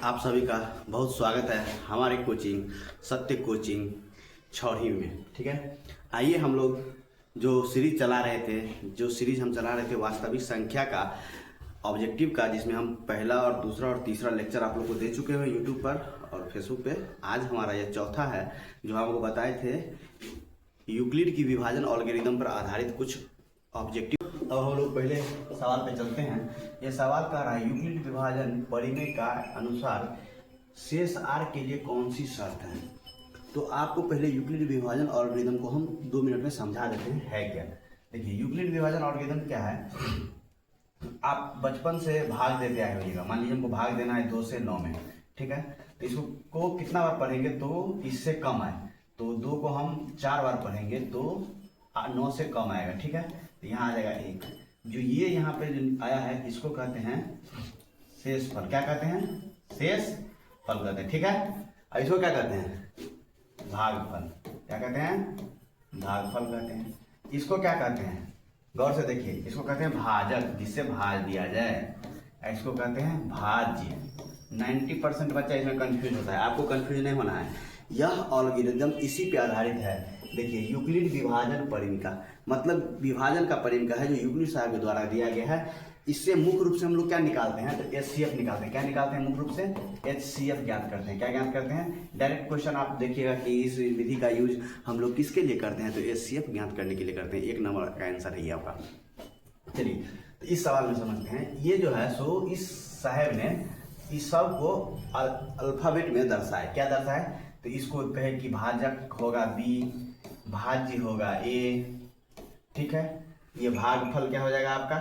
आप सभी का बहुत स्वागत है हमारे कोचिंग सत्य कोचिंग छौरी में। ठीक है, आइए हम लोग जो सीरीज हम चला रहे थे वास्तविक संख्या का ऑब्जेक्टिव का, जिसमें हम पहला और दूसरा और तीसरा लेक्चर आप लोग को दे चुके हैं यूट्यूब पर और फेसबुक पे। आज हमारा यह चौथा है जो हमको बताए थे यूक्लिड की विभाजन एल्गोरिथम पर आधारित कुछ ऑब्जेक्टिव। अब हम लोग पहले सवाल पे चलते हैं। यह सवाल कह रहा है यूक्लिड विभाजन परिमेय का अनुसार शेष आर के लिए कौन सी शर्त है। तो आपको पहले यूक्लिड विभाजन एल्गोरिथम को हम 2 मिनट में समझा देते हैं है क्या। देखिए, यूक्लिड विभाजन एल्गोरिथम क्या है। आप बचपन से भाग देते आए होइएगा। मान लीजिए हमको भाग देना है 2 से 9 में, ठीक है। तो इसको कितना बार पढ़ेंगे तो इससे कम आए, तो 2 को हम 4 बार पढ़ेंगे तो 9 से कम आएगा, ठीक है। तो यहाँ आ जाएगा 1। जो ये यहाँ पे जो आया है इसको कहते हैं शेष फल। क्या कहते हैं? शेष फल कहते हैं, ठीक है। और इसको क्या कहते हैं? भागफल। क्या कहते हैं? भागफल कहते हैं। इसको क्या कहते हैं? गौर से देखिए, इसको कहते हैं भाजक, जिससे भाज दिया जाए। इसको कहते हैं भाज्य। 90% बच्चा इसमें कंफ्यूज होता है, आपको कंफ्यूज नहीं होना है। यह एल्गोरिथम इसी पे आधारित है। देखिए, यूक्लिड विभाजन परिमेय का मतलब विभाजन का परिमेय का है जो यूक्लिड साहब के द्वारा दिया गया है। इससे मुख्य रूप से हम लोग क्या निकालते हैं तो HCF निकालते हैं। क्या निकालते हैं? मुख्य रूप से HCF ज्ञात करते हैं। क्या ज्ञात करते हैं? डायरेक्ट क्वेश्चन आप देखिएगा कि इस विधि का यूज हम लोग किसके लिए करते हैं तो HCF ज्ञात करने के लिए करते हैं। 1 नंबर का आंसर है ये आपका। चलिए, तो इस सवाल में समझते हैं। ये जो है सो इस साहब ने इस सब को अल्फाबेट में दर्शाए। क्या दर्शाए? तो इसको कहे कि भाजक होगा B, भाज्य होगा A, ठीक है। ये भागफल क्या हो जाएगा आपका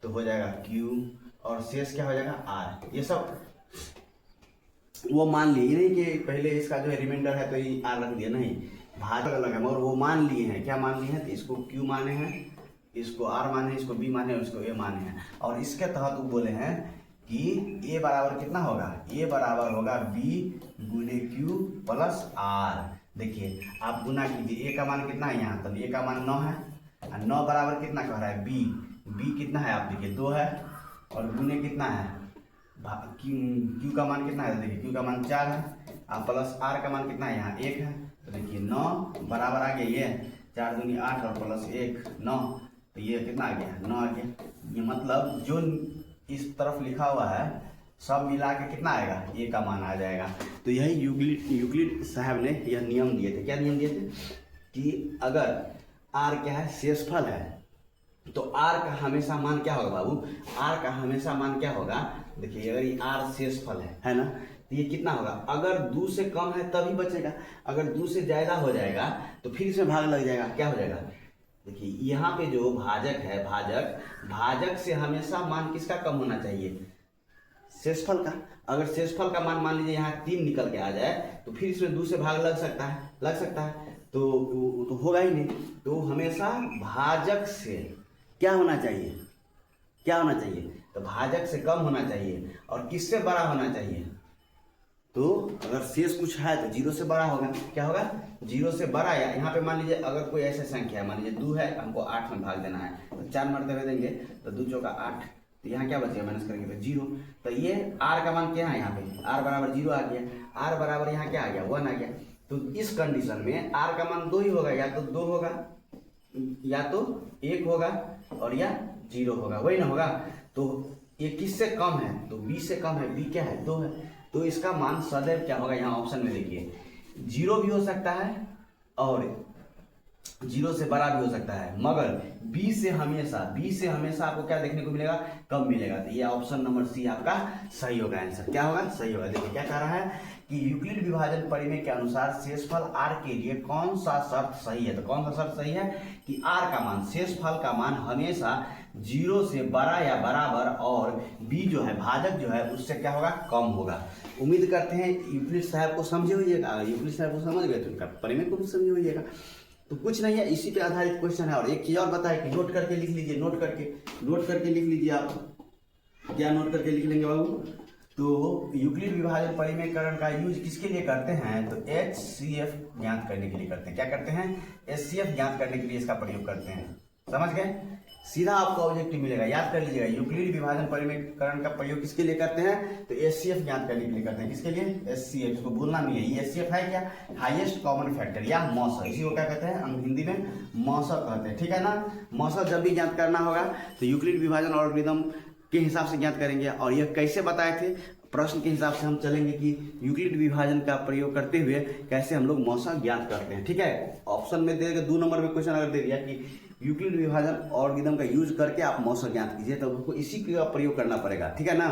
तो हो जाएगा Q, और शेष क्या हो जाएगा R। ये सब वो मान लिए नहीं कि पहले इसका जो है रिमाइंडर है तो ये R रख दिया, नहीं, भाजक अलग है मगर वो मान लिए हैं। क्या मान लिए हैं? तो इसको Q माने हैं, इसको R माने, इसको B माने और इसको A माने हैं। और इसके तहत वो बोले हैं कि A बराबर कितना होगा? A बराबर होगा B गुने Q प्लस R। देखिए, आप गुना कीजिए। A का मान कितना है यहाँ? तब A का मान 9 है। 9 बराबर कितना कह रहा है? B कितना है? आप देखिए 2 है, और गुने कितना है? Q का मान कितना है? देखिए Q का मान 4 है, आप प्लस R का मान कितना है? यहाँ 1 है। तो देखिए 9 बराबर आ गया, ये 4 दूनी 8 और प्लस 1 9, तो ये कितना आ गया? 9 आ गया। ये मतलब जो इस तरफ लिखा हुआ है सब मिला के कितना आएगा? A का मान आ जाएगा। तो यही यूक्लिड साहब ने यह नियम दिए थे। क्या नियम दिए थे? कि अगर R क्या है? शेषफल है, तो R का हमेशा मान क्या होगा बाबू? R का हमेशा मान क्या होगा? देखिए, अगर ये R शेषफल है ना, तो ये कितना होगा? अगर 2 से कम है तभी बचेगा, अगर 2 से ज्यादा हो जाएगा तो फिर इसमें भाग लग जाएगा। क्या हो जाएगा? देखिए, यहाँ पे जो भाजक है, भाजक से हमेशा मान किसका कम होना चाहिए? शेषफल का। अगर शेषफल का मान लीजिए यहाँ 3 निकल के आ जाए तो फिर इसमें 2 से भाग लग सकता है, तो होगा ही नहीं। तो हमेशा भाजक से क्या होना चाहिए? तो भाजक से कम होना चाहिए। और किससे बड़ा होना चाहिए? तो अगर शेष कुछ है तो 0 से बड़ा होगा। क्या होगा? 0 से बड़ा। या यहाँ पे मान लीजिए अगर कोई ऐसी संख्या है, मान लीजिए 2 है, हमको 8 में भाग देना है, तो 4 मरतबे देंगे तो 2 चौका 8, तो यहाँ क्या बचेगा? माइनस करेंगे तो 0। तो ये R का मान क्या है? यहाँ पे R बराबर 0 आ गया। R बराबर यहाँ क्या आ गया? 1 आ गया। तो इस कंडीशन में R का मान 2 ही होगा, या तो 2 होगा, या तो 1 होगा, और या 0 होगा, वही ना होगा। तो ये किससे कम है? तो B से कम है। B क्या है? 2 है। तो इसका मान सदैव क्या होगा? यहाँ ऑप्शन में देखिए 0 भी हो सकता है और 0 से बड़ा भी हो सकता है, मगर B से हमेशा आपको क्या देखने को मिलेगा? कम मिलेगा। तो ये ऑप्शन नंबर C आपका सही होगा। आंसर क्या होगा? सही होगा। देखिए क्या कह रहा है कि यूक्लिड विभाजन परिमेय के अनुसार शेषफल R के लिए कौन सा शर्त सही है। तो कौन सा शर्त सही है कि R का मान, शेषफल का मान हमेशा 0 से बड़ा या बराबर, और B जो है भाजक जो है उससे क्या होगा? कम होगा। उम्मीद करते हैं यूक्लिड साहब को समझे होइएगा। यूक्लिड साहब को समझ गए तो उनका परिमेय को भी समझे होइएगा। तो कुछ नहीं है, इसी पे आधारित क्वेश्चन है। और एक चीज और बताए कि नोट करके लिख लीजिए, नोट करके लिख लीजिए। आप क्या नोट करके लिख लेंगे बाबू? तो यूक्लिड विभाजन परिमेयकरण का यूज किसके लिए करते हैं? तो HCF ज्ञात करने के लिए करते हैं। क्या करते हैं? HCF ज्ञात करने के लिए इसका प्रयोग करते हैं। समझ गए। सीधा आपको ऑब्जेक्टिव मिलेगा, याद कर लीजिएगा। यूक्लिड विभाजन परिमीकरण का प्रयोग किसके लिए करते हैं, तो एचसीएफ ज्ञात करने के लिए करते हैं। किसके लिए, एचसीएफ, इसको भूलना नहीं है। ये एचसीएफ है क्या, हाईएस्ट कॉमन फैक्टर या मौसा, इसी को क्या कहते हैं हम हिंदी में मौसा कहते हैं, ठीक है ना। मौसा जब भी ज्ञात करना होगा तो यूक्लिड विभाजन एल्गोरिथम के हिसाब से ज्ञात करेंगे। और यह कैसे बताए थे, प्रश्न के हिसाब से हम चलेंगे कि यूक्लिड विभाजन का प्रयोग करते हुए कैसे हम लोग मौसा ज्ञात करते हैं, ठीक है। ऑप्शन में देगा 2 नंबर में क्वेश्चन अगर दे दिया कि यूक्लिड विभाजन एल्गोरिथम का यूज करके आप मौसा ज्ञात कीजिए, तो आपको इसी का प्रयोग करना पड़ेगा, ठीक है ना।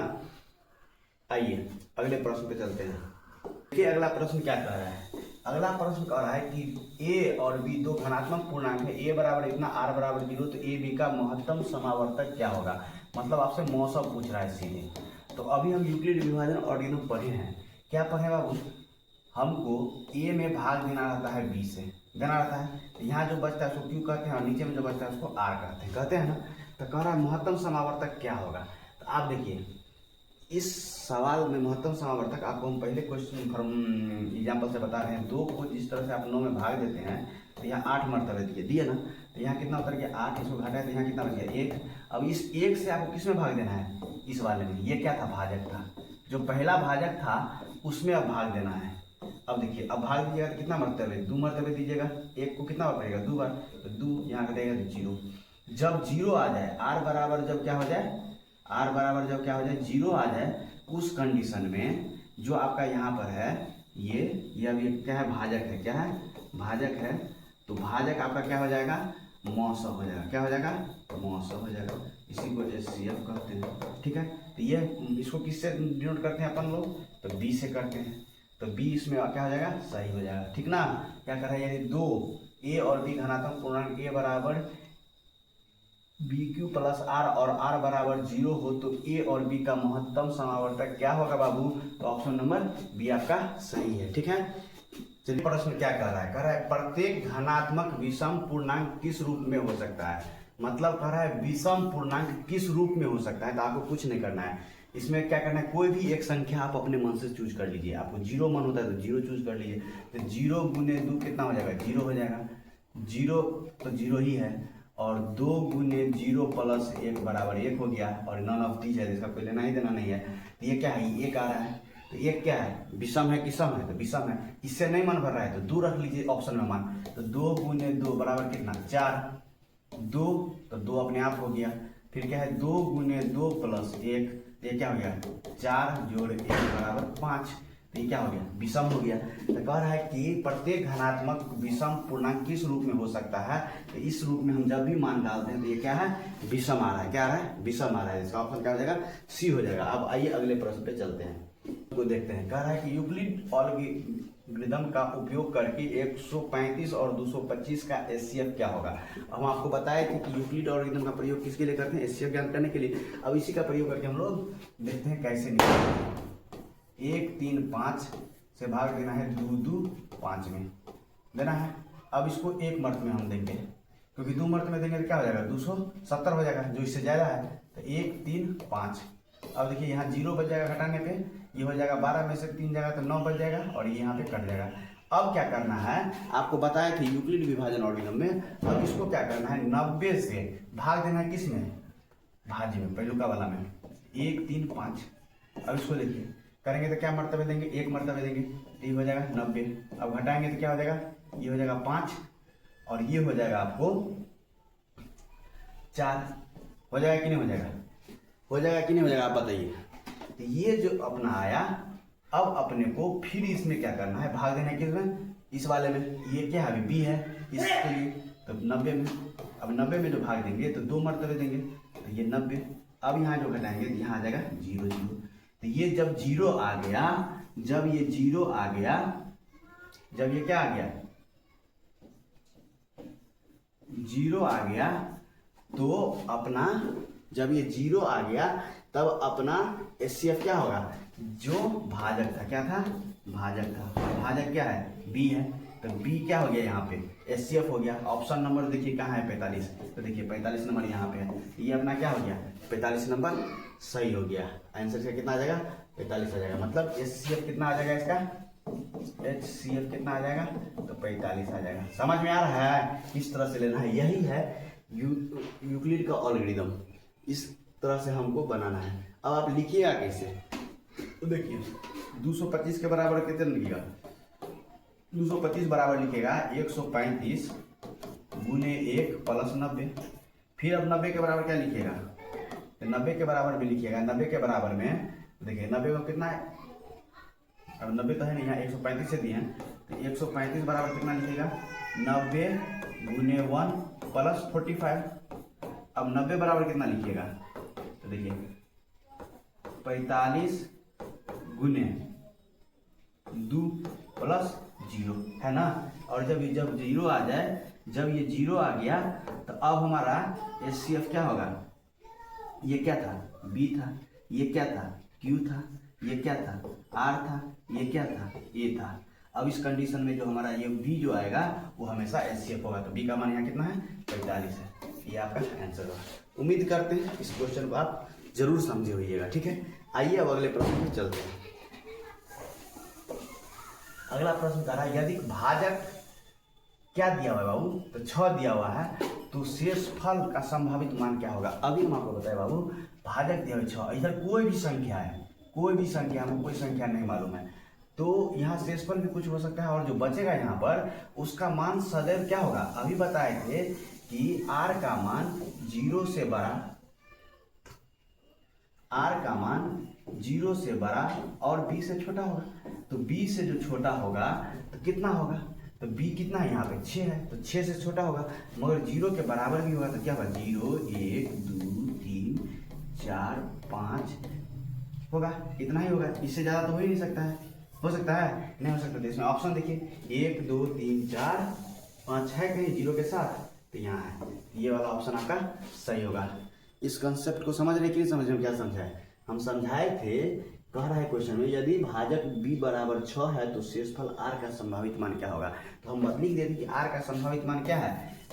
आइए अगले प्रश्न पे चलते हैं। देखिए अगला प्रश्न क्या कह रहा है। अगला प्रश्न कह रहा है कि ए और बी दो धनात्मक पूर्णांक है, ए बराबर इतना, आर बराबर 0, तो ए बी का महत्तम समावर्तक क्या होगा। मतलब आपसे मौसा पूछ रहा है सीधे। तो अभी हम यूक्लिड विभाजन एल्गोरिथम पढ़े हैं। क्या पढ़े बाबू, हमको ए में भाग देना रहता है बी से, देना रहता है। तो यहाँ जो बचता है उसको क्यू कहते हैं और नीचे में जो बचता है उसको आर कहते हैं ना। तो कह रहा है महत्तम समावर्तक क्या होगा। तो आप देखिए इस सवाल में महत्तम समावर्तक आपको हम पहले क्वेश्चन एग्जाम्पल से बता रहे हैं। 2 को जिस तरह से आप 9 में भाग देते हैं तो यहाँ 8 मरतबे दिए ना। तो यहाँ कितना उतर गया 8, इसको घटाए तो यहाँ कितना बच गया 1। अब इस 1 से आपको किस में भाग देना है, इस वाले में। ये क्या था, भाजक था, जो पहला भाजक था उसमें अब भाग देना है। अब देखिए अब भाग दीजिएगा तो कितना मरतबे, 2 मरतबे दीजिएगा। 1 को कितना पड़ेगा 2 बार, तो 2 यहाँ कटेगा तो 0। जब 0 आ जाए, आर बराबर जब क्या हो जाए, आर बराबर जब क्या हो जाए 0 आ जाए, उस कंडीशन में जो आपका यहाँ पर है ये अब ये क्या है, भाजक है, क्या है, भाजक है। तो भाजक आपका क्या हो जाएगा, मौसा हो जाएगा। क्या हो जाएगा, मौसा हो जाएगा। इसी को एचसीएफ कहते हैं, ठीक है। तो ये इसको किससे डिनोट करते हैं अपन लोग, तो बी से करते हैं। तो बी इसमें क्या हो जाएगा, सही हो जाएगा, ठीक ना। क्या कर रहा है, यानी 2 ए और बी धनात्मक पूर्णांक ए बराबर बी क्यू प्लस आर और आर बराबर 0 हो तो ए और बी का महत्तम समावर्तक क्या होगा बाबू, तो ऑप्शन नंबर बी आपका सही है, ठीक है। चलिए प्रश्न क्या कह रहा है, कह रहा है प्रत्येक धनात्मक विषम पूर्णांक किस रूप में हो सकता है। मतलब कह रहा है विषम पूर्णांक किस रूप में हो सकता है। तो आपको कुछ नहीं करना है, इसमें क्या करना है, कोई भी एक संख्या आप अपने मन से चूज कर लीजिए। आपको 0 मन होता है तो 0 चूज कर लीजिए। तो 0 गुने 2 कितना हो जाएगा, 0 हो जाएगा। 0 तो 0 ही है, और 2 गुने 0 प्लस 1 बराबर 1 हो गया। और नॉन ऑफ दीज है, इसका कोई लेना ही देना नहीं है। तो ये क्या है, 1 आ रहा है। तो 1 क्या है, विषम है कि सम है, तो विषम है। इससे नहीं मन भर रहा है तो 2 रख लीजिए ऑप्शन में मान। तो 2 गुने 2 बराबर कितना, 4। 2 तो 2 अपने आप हो गया। फिर क्या है, 2 गुने 2 प्लस 1, ये क्या हो गया, 4 जोड़ 1 बराबर 5। तो ये क्या हो गया, विषम हो गया। तो कह रहा है कि प्रत्येक धनात्मक विषम पूर्णांक किस रूप में हो सकता है। तो इस रूप में हम जब भी मान डालते हैं तो ये क्या है, विषम आ रहा है। क्या आ रहा है, विषम आ रहा है। इसका ऑप्शन क्या हो जाएगा, सी हो जाएगा। अब आइए अगले प्रश्न पे चलते हैं, तो देखते हैं। कह रहा है कि यूक्लिड एल्गोरिथम का उपयोग करके 135 और 225 का एचसीएफ क्या होगा। हम आपको बताए थे कि यूक्लिड एल्गोरिथम का प्रयोग किसके लिए करते हैं, एचसीएफ ज्ञात करने के लिए। अब इसी का प्रयोग करके हम लोग देखते हैं कैसे निकालते हैं। 1 3 5 से भाग देना है 2 2 5 में देना है। अब इसको 1 मर्त में हम देंगे, क्योंकि 2 मर्त में देंगे तो क्या हो जाएगा, 270 हो जाएगा, जो इससे ज़्यादा है। तो 1 3 5। अब देखिए यहाँ 0 बच जाएगा घटाने पे, ये हो जाएगा 12 में से 3 जाएगा तो 9 बच जाएगा, और ये यहाँ पे कट जाएगा। अब क्या करना है, आपको बताया कि यूक्लिड विभाजन एल्गोरिथम में अब इसको क्या करना है, 90 से भाग देना है, किस में, भाज्य में, पहलुका वाला में। 1 3 5। अब इसको देखिए करेंगे तो क्या मर्तबे देंगे, 1 मर्तबे देंगे, तो ये हो जाएगा 90। अब घटाएंगे तो क्या हो जाएगा, ये हो जाएगा 5, और ये हो जाएगा आपको 4। हो जाएगा कि नहीं हो जाएगा, हो जाएगा कि नहीं हो जाएगा, आप बताइए। तो ये जो अपना आया, अब अपने को फिर इसमें क्या करना है, भाग देना है किसमें, इस वाले में। ये क्या है, अभी बी है, इसके लिए तो 90 में। अब 90 में जो भाग देंगे तो 2 मर्तबे देंगे, तो ये 90। अब यहाँ जो घटाएंगे तो यहाँ आ जाएगा 0 0। तो ये जब 0 आ गया, जब ये 0 आ गया, जब ये क्या आ गया, 0 आ गया, तो अपना जब ये 0 आ गया तब अपना एचसीएफ क्या होगा, जो भाजक था, क्या था, भाजक था। भाजक क्या है, बी है। तो बी क्या हो गया, यहाँ पे एचसीएफ हो गया। ऑप्शन नंबर देखिए कहाँ है, 45। तो देखिए 45 नंबर यहाँ पे है। ये अपना क्या हो गया, 45 नंबर सही हो गया। आंसर का कितना आ जाएगा, 45 आ जाएगा। मतलब एचसीएफ कितना आ जाएगा इसका, एचसीएफ कितना आ जाएगा, तो 45 आ जाएगा। समझ में आ रहा है किस तरह से लेना है, यही है यूक्लिड का अलगोरिथम इस तरह से हमको बनाना है। अब आप लिखिएगा कैसे, तो देखिए 225 के बराबर कितने लिखिएगा, 225 बराबर लिखिएगा 135 गुने 1 प्लस 90। फिर अब 90 के बराबर क्या लिखिएगा, तो 90 के बराबर भी लिखिएगा। 90 के बराबर में देखिए 90 में कितना है, अब 90 तो है नहीं, यहाँ 135 से दिए हैं, तो 135 बराबर कितना लिखिएगा 90 गुने 1 प्लस 45। अब 90 बराबर कितना लिखिएगा, तो देखिए 45 गुने 2 प्लस 0 है ना। और जब जीरो आ जाए, जब ये जीरो आ गया तो अब हमारा HCF क्या होगा, ये क्या था B था, ये क्या था Q था, ये क्या था R था, ये क्या था A था। अब इस कंडीशन में जो हमारा ये B जो आएगा वो हमेशा HCF होगा। तो B का मान यहाँ कितना है 45 है। ये आपका आंसर होगा। उम्मीद करते हैं इस क्वेश्चन को आप जरूर समझे होइएगा। ठीक है, आइए अब अगले प्रश्न में चलते हैं। अगला प्रश्न कह रहा है यदि भाजक क्या दिया हुआ है बाबू, तो 6 दिया हुआ है, तो शेषफल का संभावित मान क्या होगा। अभी हम आपको बताए बाबू, भाजक दिया हुआ 6, इधर कोई भी संख्या है, कोई भी संख्या, हमको कोई संख्या नहीं मालूम है, तो यहाँ शेषफल भी कुछ हो सकता है और जो बचेगा यहाँ पर उसका मान सदैव क्या होगा। अभी बताए थे कि R का मान 0 से बड़ा, R का मान 0 से बड़ा और B से छोटा होगा। तो B से जो छोटा होगा तो कितना होगा, तो B कितना है यहाँ पे 6 है, तो 6 से छोटा होगा, मगर 0 के बराबर भी होगा। तो क्या होगा 0 1 2 3 4 5 होगा, इतना ही होगा, इससे ज़्यादा तो हो ही नहीं सकता है। हो सकता है, नहीं हो सकता। तो इसमें ऑप्शन देखिए 1 2 3 4 5 है कहीं 0 के साथ, तो यहाँ है, ये वाला ऑप्शन आपका सही होगा। इस कंसेप्ट को समझ रहे कि नहीं समझ रहे, क्या समझाए, हम समझाए थे। कह रहा है क्वेश्चन में यदि भाजक B बराबर 6 है तो शेषफल R का संभावित मान क्या होगा। तो हम लिख देते कि R का संभावित मान क्या है,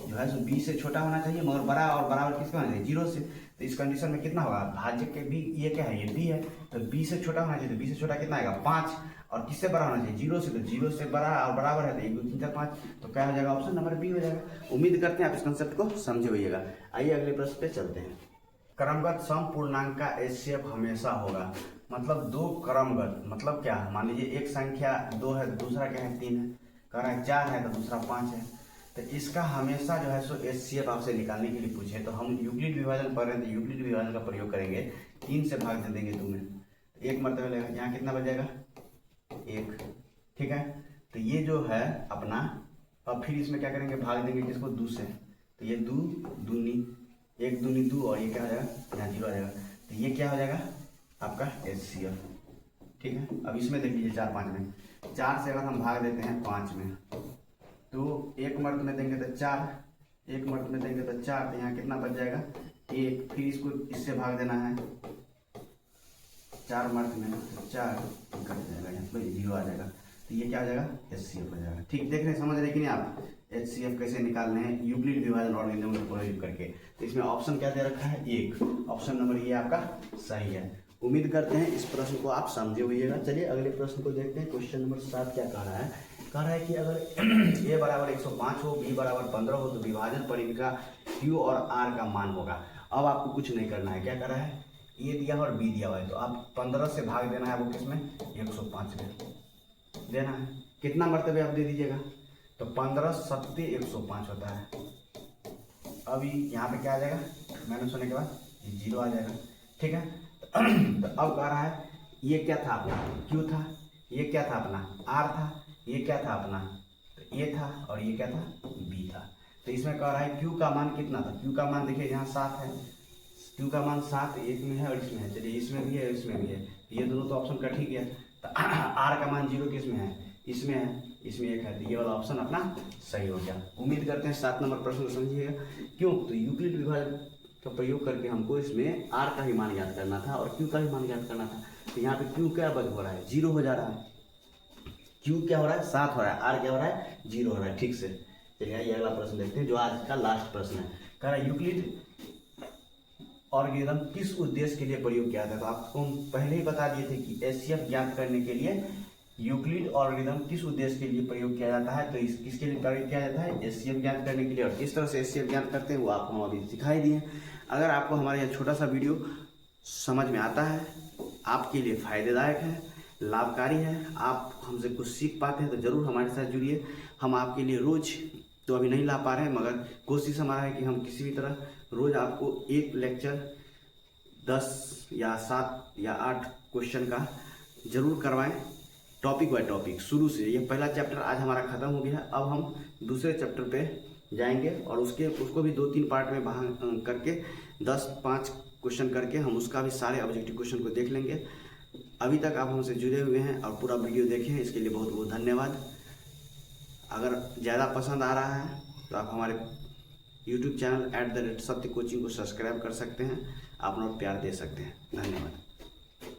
जो है सो B से छोटा होना चाहिए मगर बड़ा, और बराबर किसका होना चाहिए 0 से। तो इस कंडीशन में कितना होगा, भाजक के B ये क्या है, ये B है, तो B से छोटा होना चाहिए। तो B से छोटा कितना आएगा 5, और किससे बड़ा होना चाहिए 0 से, तो 0 से बड़ा और बराबर है तो 1 2 3 4 5, तो क्या हो जाएगा ऑप्शन नंबर B हो जाएगा। उम्मीद करते हैं आप इस कंसेप्ट को समझे होइएगा। आइए अगले प्रश्न पे चलते हैं। क्रमगत सम पूर्णांक का HCF हमेशा होगा, मतलब दो क्रमगत, मतलब क्या, मान लीजिए एक संख्या 2 है, दूसरा क्या है 3 है, कह रहा है 4 है तो दूसरा 5 है, तो इसका हमेशा जो है सो HCF आपसे निकालने के लिए पूछे। तो हम यूक्लिड विभाजन पढ़ रहे हैं, तो यूक्लिड विभाजन का प्रयोग करेंगे। 3 से भाग दे देंगे 2 में, तो 1 मरतबा लेगा, यहाँ कितना बच जाएगा 1। ठीक है, तो ये जो है अपना, अब फिर इसमें क्या करेंगे, भाग देंगे किसको 2 से, तो ये 2 दूनी 1 दूनी 2, और ये क्या हो जाएगा यहाँ 0 आ जाएगा, तो ये क्या हो जाएगा आपका HCF। ठीक है, अब इसमें देख लीजिए 4 5 में, 4 से अगर हम भाग देते हैं 5 में, तो 1 मर्त में देंगे तो 4, 1 मर्त में देंगे तो 4, तो यहाँ कितना बच जाएगा 1। फिर इसको इससे भाग देना है 4 मर्त में, 4 कट जाएगा, यहाँ पर 0 आ जाएगा, तो ये क्या हो जाएगा HCF हो जाएगा। ठीक, देख रहे समझ रहे कि नहीं आप, HCF कैसे निकालने हैं यूक्लिड विभाजन अलगोरिथम का प्रयोग करके। तो इसमें ऑप्शन क्या दे रखा है 1, ऑप्शन नंबर ये आपका सही है। उम्मीद करते हैं इस प्रश्न को आप समझे होइएगा। चलिए अगले प्रश्न को देखते हैं। क्वेश्चन नंबर 7 क्या कह रहा है, कह रहा है कि अगर A बराबर 105 हो, B बराबर 15 हो, तो विभाजन परिक्रिया Q और R का मान होगा। अब आपको कुछ नहीं करना है, क्या कर रहा है, A दिया और B दिया हुआ है, तो आप 15 से भाग देना है, वो किसमें 105 में देना है। कितना मरतबे आप दे दीजिएगा, तो 15 सत्ते 105 होता है। अभी यहाँ पे क्या आ जाएगा, माइनस होने के बाद 0 आ जाएगा। ठीक है, तो अब कह रहा है ये क्या था अपना Q था, ये क्या था अपना R था, ये क्या था अपना तो A था, और ये क्या था B था। तो इसमें कह रहा है Q का मान कितना था, Q का मान देखिए यहाँ 7 है, Q का मान 7 एक में है और इसमें है। चलिए इसमें भी है इसमें भी है, ये दोनों तो ऑप्शन का ठीक है। तो R का मान 0 किस में है, इसमें है, इसमें 1 है, तो ये वाला ऑप्शन अपना सही हो गया। उम्मीद करते हैं 7 नंबर प्रश्न को समझिएगा। क्यों, तो यूक्लिड विभाजन का प्रयोग करके हमको इसमें R का ही मान याद करना था और Q का ही मान याद करना था। तो यहाँ पे Q क्या बच हो रहा है 0 हो जा रहा है, Q क्या हो रहा है 7 हो रहा है, R क्या हो रहा है 0 हो रहा है। ठीक से चलिए ये अगला प्रश्न देखते हैं जो आज का लास्ट प्रश्न है। कह रहा है यूक्लिड अलगोरिथम किस उद्देश्य के लिए प्रयोग किया था। तो आपको हम पहले ही बता दिए थे कि HCF ज्ञात करने के लिए यूक्लिड एल्गोरिथम किस उद्देश्य के लिए प्रयोग किया जाता है, तो किसके लिए प्रयोग किया जाता है, एचसीएफ ज्ञात करने के लिए। और किस तरह से एचसीएफ ज्ञात करते हैं वो आपको हम अभी दिखाई दिए। अगर आपको हमारा यह छोटा सा वीडियो समझ में आता है, आपके लिए फायदेदायक है, लाभकारी है, आप हमसे कुछ सीख पाते हैं, तो ज़रूर हमारे साथ जुड़िए। हम आपके लिए रोज़ तो अभी नहीं ला पा रहे हैं, मगर कोशिश हमारा है कि हम किसी भी तरह रोज़ आपको एक लेक्चर 10 या 7 या 8 क्वेश्चन का ज़रूर करवाएं, टॉपिक बाय टॉपिक शुरू से। ये पहला चैप्टर आज हमारा ख़त्म हो गया है, अब हम दूसरे चैप्टर पे जाएंगे और उसको भी 2-3 पार्ट में भाग करके 10-5 क्वेश्चन करके हम उसका भी सारे ऑब्जेक्टिव क्वेश्चन को देख लेंगे। अभी तक आप हमसे जुड़े हुए हैं और पूरा वीडियो देखे हैं, इसके लिए बहुत बहुत धन्यवाद। अगर ज़्यादा पसंद आ रहा है तो आप हमारे YouTube चैनल @सत्य कोचिंग को सब्सक्राइब कर सकते हैं, अपना प्यार दे सकते हैं। धन्यवाद।